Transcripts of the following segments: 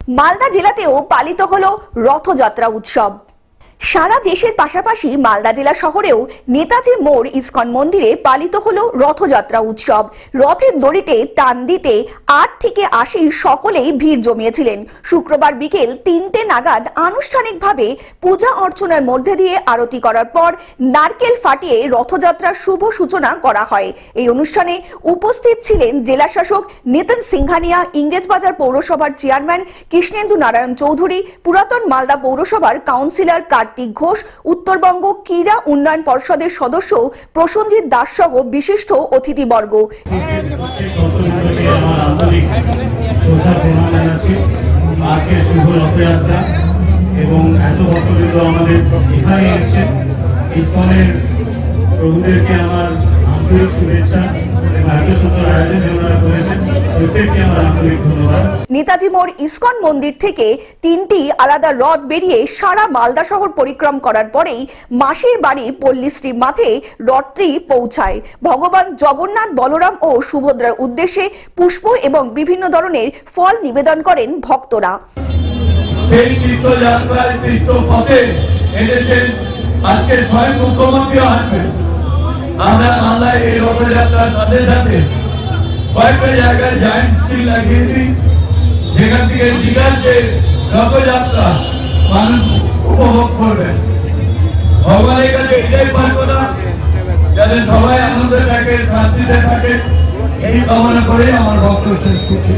মালদা জেলাতেও পালিত হলো রথযাত্রা উৎসব। সারা দেশের পাশাপাশি মালদা জেলা শহরেও নেতাজি মোড় ইসকন মন্দিরে পালিত হলো রথযাত্রা উৎসব। রথের দড়িতে টান দিতে 8 থেকে 80 সকলেই ভিড় জমিয়েছিলেন। শুক্রবার বিকেল 3টে নাগাদ আনুষ্ঠানিকভাবে পূজা অর্চনার মধ্যে দিয়ে আরতি করার পর নারকেল ফাটিয়ে রথযাত্রার শুভ সূচনা করা হয়। এই অনুষ্ঠানে উপস্থিত ছিলেন জেলা শাসক নিতিন সিংহানিয়া, ইংরেজবাজার পৌরসভার চেয়ারম্যান কৃষ্ণেন্দু নারায়ণ চৌধুরী, পুরাতন মালদা পৌরসভার কাউন্সিলর কার্তিক ঘোষ, উত্তরবঙ্গ ক্রীড়া উন্নয়ন পর্ষদের সদস্য প্রসেনজিৎ দাস সহ বিশিষ্ট অতিথিবর্গ। এবং এত ভক্তবৃন্দ আমাদের এখানে এসেছেন, ইসকনের প্রভুদেরকে আমার আন্তরিক শুভেচ্ছা। নেতাজি মোড় ইসকন মন্দির থেকে 3টি আলাদা রথ বেরিয়ে সারা মালদা শহর পরিক্রম করার পরেই মাসির বাড়ি পল্লীশ্রী মাঠে রথটি পৌঁছায়। ভগবান জগন্নাথ, বলরাম ও সুভদ্রার উদ্দেশ্যে পুষ্প এবং বিভিন্ন ধরনের ফল নিবেদন করেন ভক্তরা। সেই তীর্থযাত্রার তীর্থপথে এদেশের আজকে স্বয়ং মুখ্যমন্ত্রীও আসবেন। আমরা মালদায় এই রথযাত্রার সাথে সাথে কয়েকটা জায়গায় জায়েন্ট স্টিল লাগিয়েছি, যেখান থেকে দীঘার যে রথযাত্রা মানুষ উপভোগ করবেন। ভগবানের কাছে এটাই প্রার্থনা যাতে সবাই আনন্দে থাকে, শান্তিতে থাকে, এই কামনা করে আমার বক্তব্য শেষ করছি।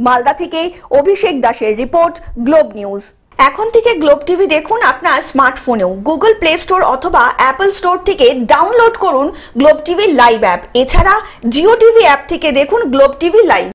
মালদা থেকে অভিষেক দাসের রিপোর্ট, গ্লোব নিউজ। এখন থেকে গ্লোব টিভি দেখুন আপনার স্মার্টফোনেও। গুগল প্লে স্টোর অথবা অ্যাপল স্টোর থেকে ডাউনলোড করুন গ্লোব টিভি লাইভ অ্যাপ। এছাড়া জিও টিভি অ্যাপ থেকে দেখুন গ্লোব টিভি লাইভ।